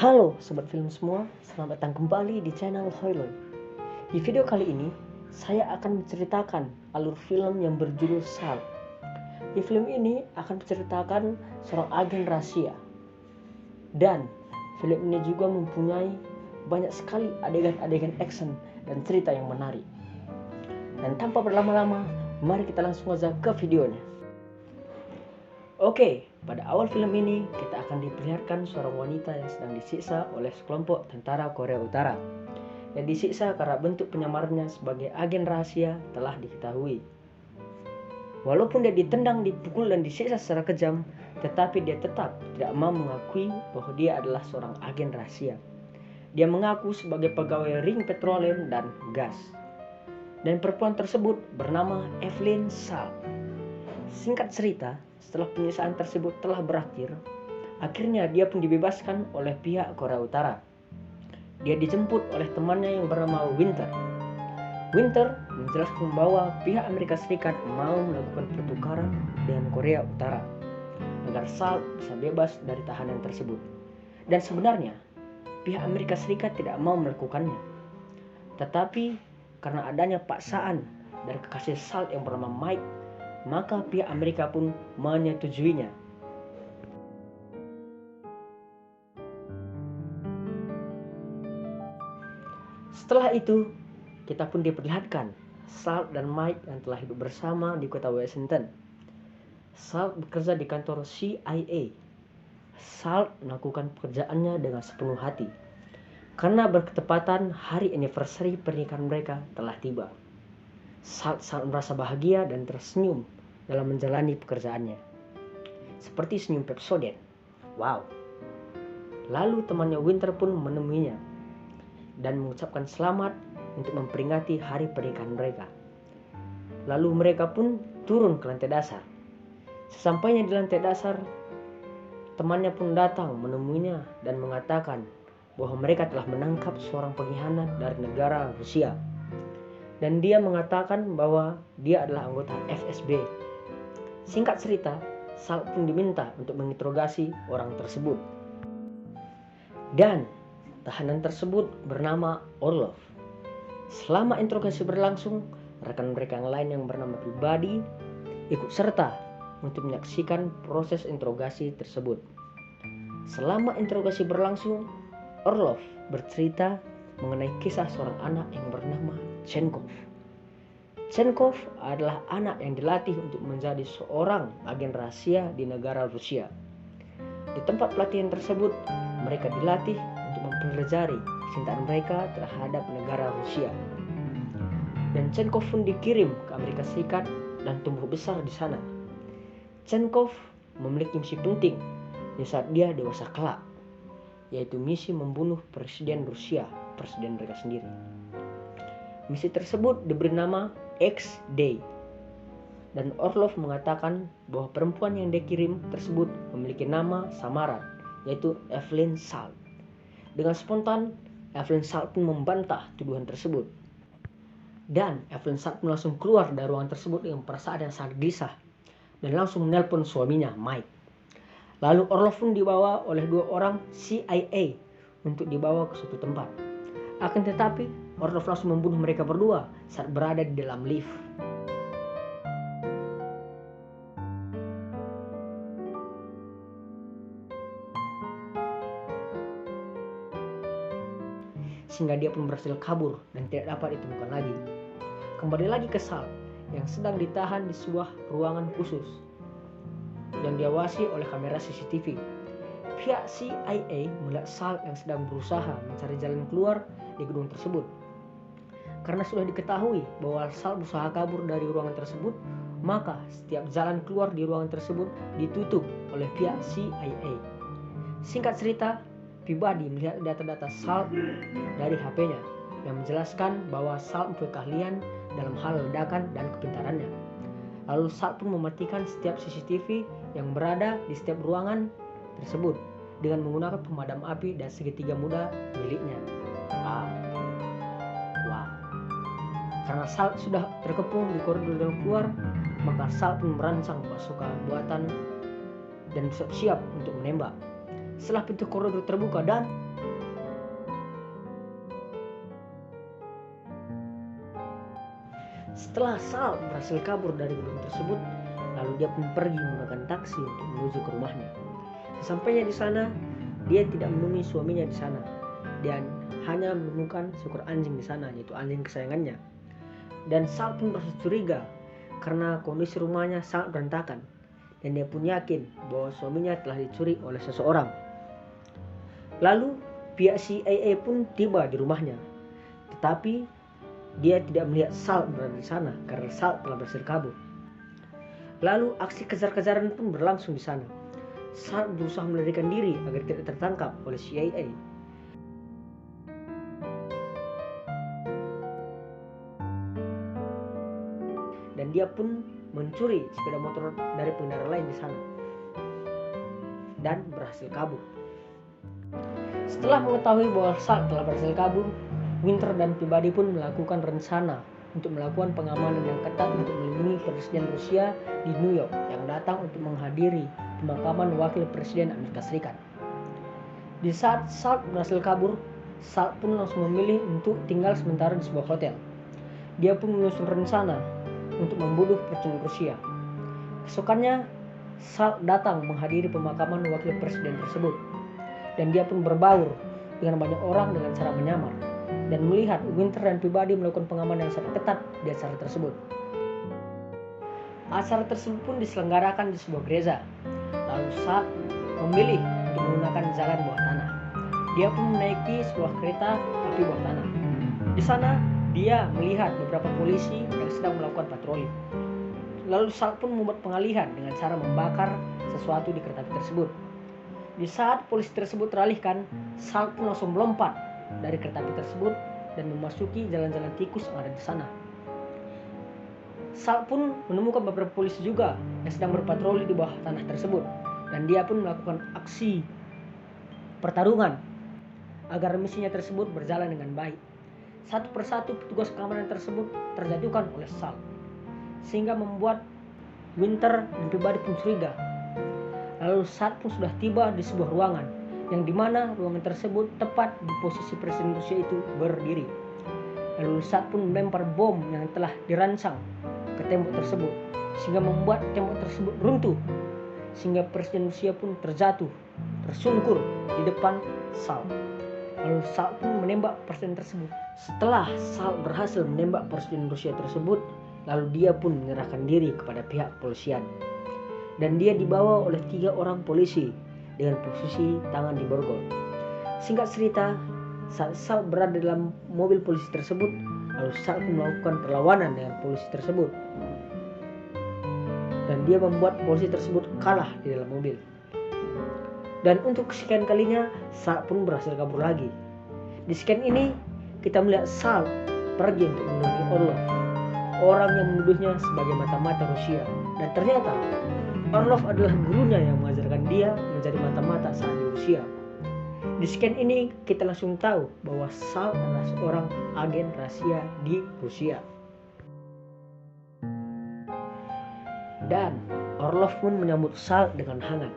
Halo Sobat Film semua, selamat datang kembali di channel Hoiloy. Di video kali ini, saya akan menceritakan alur film yang berjudul Salt. Di film ini akan menceritakan seorang agen rahasia. Dan film ini juga mempunyai banyak sekali adegan-adegan action dan cerita yang menarik. Dan tanpa berlama-lama, mari kita langsung saja ke videonya. Oke, pada awal film ini kita akan diperlihatkan seorang wanita yang sedang disiksa oleh sekelompok tentara Korea Utara. Dan disiksa karena bentuk penyamarnya sebagai agen rahasia telah diketahui. Walaupun dia ditendang, dipukul dan disiksa secara kejam, tetapi dia tetap tidak mau mengakui bahwa dia adalah seorang agen rahasia. Dia mengaku sebagai pegawai ring petroleum dan gas. Dan perempuan tersebut bernama Evelyn Salt. Singkat cerita, setelah penyiksaan tersebut telah berakhir, akhirnya dia pun dibebaskan oleh pihak Korea Utara. Dia dijemput oleh temannya yang bernama Winter. Winter menjelaskan bahwa pihak Amerika Serikat mau melakukan pertukaran dengan Korea Utara agar Salt bisa bebas dari tahanan tersebut. Dan sebenarnya pihak Amerika Serikat tidak mau melakukannya. Tetapi karena adanya paksaan dari kekasih Salt yang bernama Mike, maka pihak Amerika pun menyetujuinya. Setelah itu, kita pun diperlihatkan Salt dan Mike yang telah hidup bersama di kota Washington. Salt bekerja di kantor CIA. Salt melakukan pekerjaannya dengan sepenuh hati karena bertepatan hari anniversary pernikahan mereka telah tiba. Salt sangat merasa bahagia dan tersenyum dalam menjalani pekerjaannya, seperti senyum Pepsodent. Wow. Lalu temannya Winter pun menemuinya dan mengucapkan selamat untuk memperingati hari pernikahan mereka. Lalu mereka pun turun ke lantai dasar. Sesampainya di lantai dasar, temannya pun datang menemuinya dan mengatakan bahwa mereka telah menangkap seorang pengkhianat dari negara Rusia. Dan dia mengatakan bahwa dia adalah anggota FSB. Singkat cerita, Salt pun diminta untuk menginterogasi orang tersebut. Dan tahanan tersebut bernama Orlov. Selama interogasi berlangsung, rekan mereka yang lain yang bernama Pribadi ikut serta untuk menyaksikan proses interogasi tersebut. Selama interogasi berlangsung, Orlov bercerita mengenai kisah seorang anak yang bernama Chenkov. Chenkov adalah anak yang dilatih untuk menjadi seorang agen rahasia di negara Rusia. Di tempat pelatihan tersebut, mereka dilatih untuk mempelajari kecintaan mereka terhadap negara Rusia. Dan Chenkov pun dikirim ke Amerika Serikat dan tumbuh besar di sana. Chenkov memiliki misi penting di saat dia dewasa kelak, yaitu misi membunuh Presiden Rusia, presiden mereka sendiri. Misi tersebut diberi nama X-Day. Dan Orlov mengatakan bahwa perempuan yang dikirim tersebut memiliki nama samaran, yaitu Evelyn Salt. Dengan spontan, Evelyn Salt pun membantah tuduhan tersebut. Dan Evelyn Salt pun langsung keluar dari ruangan tersebut dengan perasaan yang sangat gelisah dan langsung menelpon suaminya, Mike. Lalu Orlov pun dibawa oleh dua orang CIA untuk dibawa ke suatu tempat. Akan tetapi, Orlov langsung membunuh mereka berdua saat berada di dalam lift. Sehingga dia pun berhasil kabur dan tidak dapat ditemukan lagi. Kembali lagi ke Salt yang sedang ditahan di sebuah ruangan khusus yang diawasi oleh kamera CCTV. Pihak CIA melihat Salt yang sedang berusaha mencari jalan keluar di gedung tersebut. Karena sudah diketahui bahwa Salt berusaha kabur dari ruangan tersebut, maka setiap jalan keluar di ruangan tersebut ditutup oleh pihak CIA. Singkat cerita, Pribadi melihat data-data Salt dari HP-nya yang menjelaskan bahwa Salt mempunyai keahlian dalam hal ledakan dan kepintarannya. Lalu Salt pun mematikan setiap CCTV yang berada di setiap ruangan tersebut dengan menggunakan pemadam api dan segitiga muda miliknya. Wow. Karena Salt sudah terkepung di koridor jalan keluar, maka Salt pun merancang bazooka buatan dan siap-siap untuk menembak. Setelah pintu koridor terbuka dan Setelah Sal berhasil kabur dari gedung tersebut, lalu dia pun pergi menggunakan taksi untuk menuju ke rumahnya. Sesampainya di sana, dia tidak menemui suaminya di sana. Dia hanya menemukan seekor anjing di sana, yaitu anjing kesayangannya. Dan Sal pun merasa curiga karena kondisi rumahnya sangat berantakan. Dan dia pun yakin bahwa suaminya telah dicuri oleh seseorang. Lalu pihak CIA pun tiba di rumahnya. Tetapi dia tidak melihat Sal berada di sana karena Sal telah berhasil kabur. Lalu aksi kejar-kejaran pun berlangsung di sana. Sal berusaha melarikan diri agar tidak tertangkap oleh CIA. Dan dia pun mencuri sepeda motor dari pengendara lain di sana dan berhasil kabur. Setelah mengetahui bahwa Sal telah berhasil kabur, Winter dan pribadi pun melakukan rencana untuk melakukan pengamanan yang ketat untuk melindungi Presiden Rusia di New York yang datang untuk menghadiri pemakaman Wakil Presiden Amerika Serikat. Di saat Sal berhasil kabur, Sal pun langsung memilih untuk tinggal sementara di sebuah hotel. Dia pun menyusun rencana untuk membunuh Presiden Rusia. Keesokannya, Sal datang menghadiri pemakaman Wakil Presiden tersebut, dan dia pun berbaur dengan banyak orang dengan cara menyamar dan melihat Winter dan pribadi melakukan pengamanan yang sangat ketat di acara tersebut. Acara tersebut pun diselenggarakan di sebuah gereja. Lalu Sal memilih untuk menggunakan jalan bawah tanah. Dia pun menaiki sebuah kereta api bawah tanah. Di sana dia melihat beberapa polisi yang sedang melakukan patroli. Lalu Sal pun membuat pengalihan dengan cara membakar sesuatu di kereta api tersebut. Di saat polisi tersebut teralihkan, Sal pun langsung melompat dari kereta api tersebut dan memasuki jalan-jalan tikus yang ada di sana. Sal pun menemukan beberapa polisi juga yang sedang berpatroli di bawah tanah tersebut, dan dia pun melakukan aksi pertarungan agar misinya tersebut berjalan dengan baik. Satu persatu petugas keamanan tersebut terjatuhkan oleh Sal, sehingga membuat Winter dan pribadi pun curiga. Lalu Sal pun sudah tiba di sebuah ruangan, yang dimana ruangan tersebut tepat di posisi Presiden Rusia itu berdiri. Lalu Sal pun melempar bom yang telah dirancang ke tembok tersebut, sehingga membuat tembok tersebut runtuh, sehingga Presiden Rusia pun terjatuh, tersungkur di depan Sal. Lalu Sal pun menembak presiden tersebut. Setelah Sal berhasil menembak presiden Rusia tersebut, lalu dia pun menyerahkan diri kepada pihak kepolisian. Dan dia dibawa oleh 3 orang polisi dengan posisi tangan di borgol. Singkat cerita, saat Sal berada dalam mobil polisi tersebut, lalu Sal pun melakukan perlawanan dengan polisi tersebut. Dan dia membuat polisi tersebut kalah di dalam mobil. Dan untuk kesekian kalinya, Sal pun berhasil kabur lagi. Di scan ini, kita melihat Sal pergi untuk menuduhi Orlov, orang yang menuduhnya sebagai mata-mata Rusia. Dan ternyata Orlov adalah gurunya yang mengajarkan dia menjadi mata-mata saat di Rusia. Di scan ini kita langsung tahu bahwa Sal adalah seorang agen rahasia di Rusia. Dan Orlov pun menyambut Sal dengan hangat.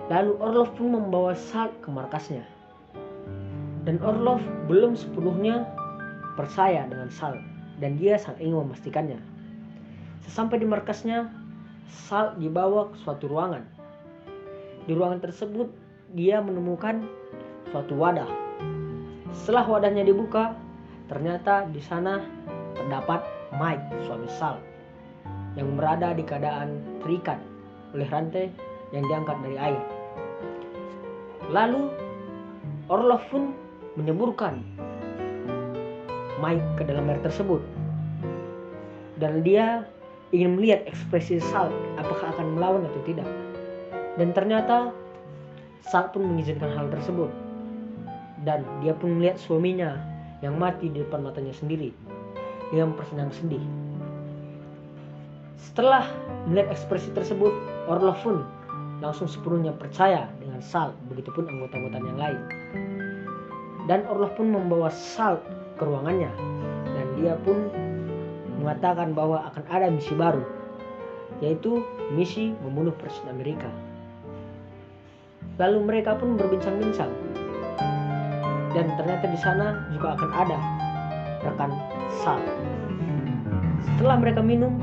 Lalu Orlov pun membawa Sal ke markasnya. Dan Orlov belum sepenuhnya percaya dengan Sal, dan dia sangat ingin memastikannya. Sesampai di markasnya, Sal dibawa ke suatu ruangan. Di ruangan tersebut dia menemukan suatu wadah. Setelah wadahnya dibuka, ternyata di sana terdapat Mike, suami Sal, yang berada di keadaan terikat oleh rantai yang diangkat dari air. Lalu Orlov pun menyeburkan Mike ke dalam air tersebut, dan dia ingin melihat ekspresi Sal apakah akan melawan atau tidak. Dan ternyata Sal pun mengizinkan hal tersebut, dan dia pun melihat suaminya yang mati di depan matanya sendiri dengan bersenang sedih. Setelah melihat ekspresi tersebut, Orlov pun langsung sepenuhnya percaya dengan Sal, begitupun anggota-anggota yang lain. Dan Orlov pun membawa Sal ke ruangannya, dan dia pun mengatakan bahwa akan ada misi baru, yaitu misi membunuh Presiden Amerika. Lalu mereka pun berbincang-bincang, dan ternyata di sana juga akan ada rekan Sal. Setelah mereka minum,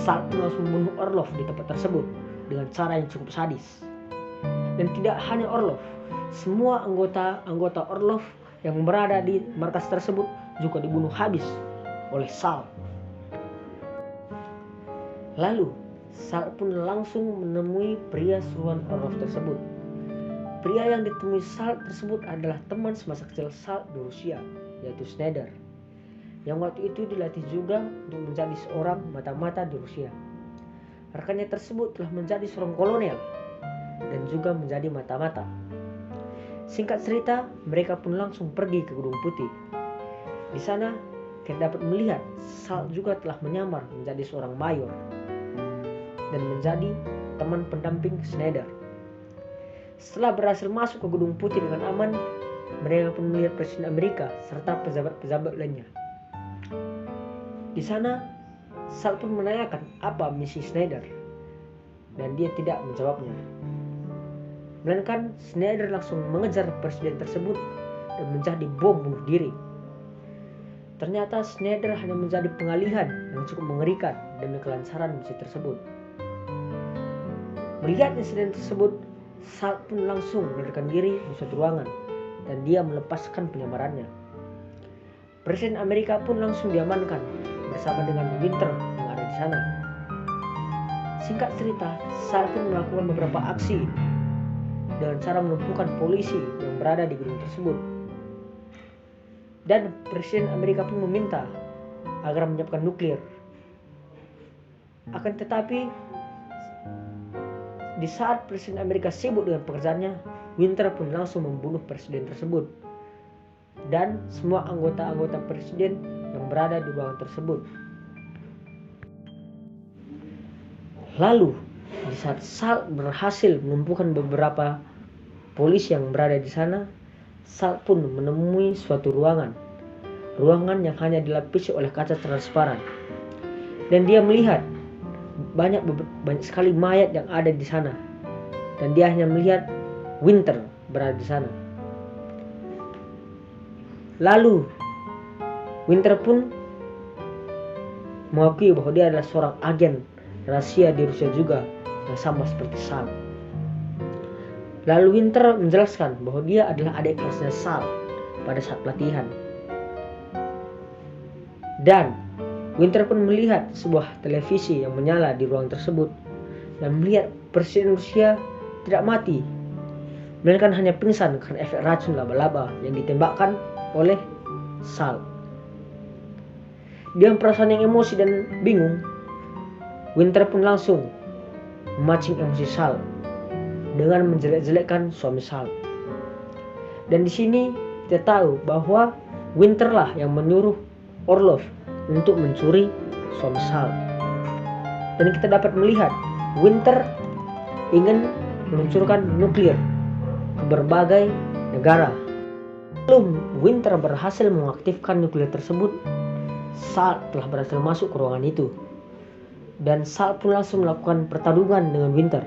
Salt pun langsung membunuh Orlov di tempat tersebut dengan cara yang cukup sadis. Dan tidak hanya Orlov, semua anggota Orlov yang berada di markas tersebut juga dibunuh habis oleh Salt. Lalu Salt pun langsung menemui pria suruhan Orlov tersebut. Pria yang ditemui Salt tersebut adalah teman semasa kecil Salt di Rusia, yaitu Schneider, yang waktu itu dilatih juga untuk menjadi seorang mata-mata di Rusia. Rekannya tersebut telah menjadi seorang kolonel dan juga menjadi mata-mata. Singkat cerita, mereka pun langsung pergi ke Gedung Putih. Di sana, kita dapat melihat Salt juga telah menyamar menjadi seorang mayor dan menjadi teman pendamping Schneider. Setelah berhasil masuk ke Gedung Putih dengan aman, mereka pun melihat Presiden Amerika serta pejabat-pejabat lainnya. Di sana, Salt pun menanyakan apa misi Schneider, dan dia tidak menjawabnya. Melainkan Schneider langsung mengejar presiden tersebut dan menjadi bom bunuh diri. Ternyata Schneider hanya menjadi pengalihan yang cukup mengerikan demi kelancaran misi tersebut. Melihat insiden tersebut, Salt pun langsung melarikan diri di suatu ruangan dan dia melepaskan penyamarannya. Presiden Amerika pun langsung diamankan bersama dengan Winter yang ada di sana. Singkat cerita, Salt pun melakukan beberapa aksi dengan cara melumpuhkan polisi yang berada di gedung tersebut. Dan Presiden Amerika pun meminta agar menyiapkan nuklir. Akan tetapi, di saat Presiden Amerika sibuk dengan pekerjaannya, Winter pun langsung membunuh presiden tersebut dan semua anggota-anggota presiden yang berada di ruangan tersebut. Lalu, di saat Salt berhasil melumpuhkan beberapa polisi yang berada di sana, Salt pun menemui suatu ruangan yang hanya dilapisi oleh kaca transparan. Dan dia melihat banyak sekali mayat yang ada di sana. Dan dia hanya melihat Winter berada di sana. Lalu Winter pun mengakui bahwa dia adalah seorang agen rahasia di Rusia juga yang sama seperti Salt. Lalu Winter menjelaskan bahwa dia adalah adik kelasnya Salt pada saat pelatihan. Dan Winter pun melihat sebuah televisi yang menyala di ruang tersebut dan melihat Presiden Rusia tidak mati, melainkan hanya pingsan karena efek racun laba-laba yang ditembakkan oleh Salt. Dengan perasaan yang emosi dan bingung, Winter pun langsung memancing emosi Salt dengan menjelek-jelekkan suami Salt. Dan di sini kita tahu bahwa Winter lah yang menyuruh Orlov untuk mencuri suami Salt. Dan kita dapat melihat Winter ingin meluncurkan nuklir ke berbagai negara. Lalu Winter berhasil mengaktifkan nuklir tersebut, Salt telah berhasil masuk ke ruangan itu. Dan Salt pun langsung melakukan pertarungan dengan Winter.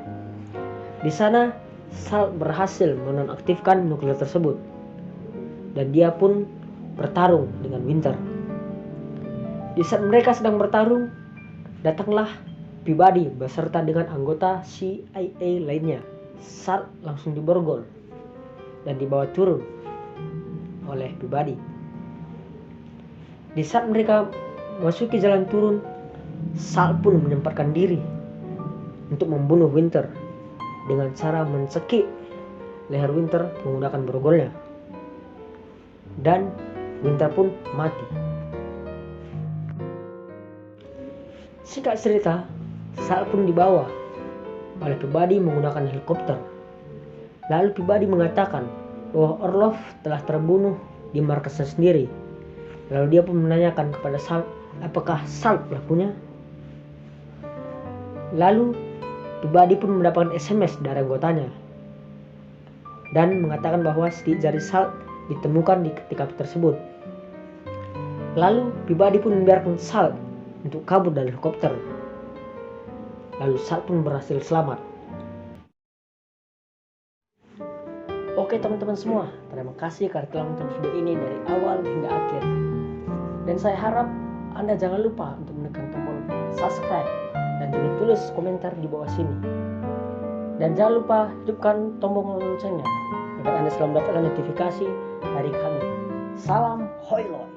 Di sana Salt berhasil menonaktifkan nuklir tersebut. Dan dia pun bertarung dengan Winter. Di saat mereka sedang bertarung, datanglah Peabody beserta dengan anggota CIA lainnya. Salt langsung diborgol dan dibawa turun oleh Peabody. Di saat mereka memasuki jalan turun, Salt pun menyempatkan diri untuk membunuh Winter dengan cara mencekik leher Winter menggunakan borgolnya. Dan Winter pun mati. Singkat cerita, Salt pun dibawa oleh Peabody menggunakan helikopter. Lalu Peabody mengatakan bahwa Orlov telah terbunuh di markasnya sendiri. Lalu dia pun menanyakan kepada Salt apakah Salt pelakunya. Lalu Peabody pun mendapatkan SMS dari anggotanya dan mengatakan bahwa sidik jari Salt ditemukan di TKP tersebut. Lalu Peabody pun membiarkan Salt untuk kabur dari helikopter. Lalu Salt pun berhasil selamat. Oke teman-teman semua, terima kasih karena telah menonton video ini dari awal hingga akhir. Dan saya harap Anda jangan lupa untuk menekan tombol subscribe dan juga tulis komentar di bawah sini. Dan jangan lupa hidupkan tombol loncengnya agar Anda selalu mendapatkan notifikasi dari kami. Salam Hoylot.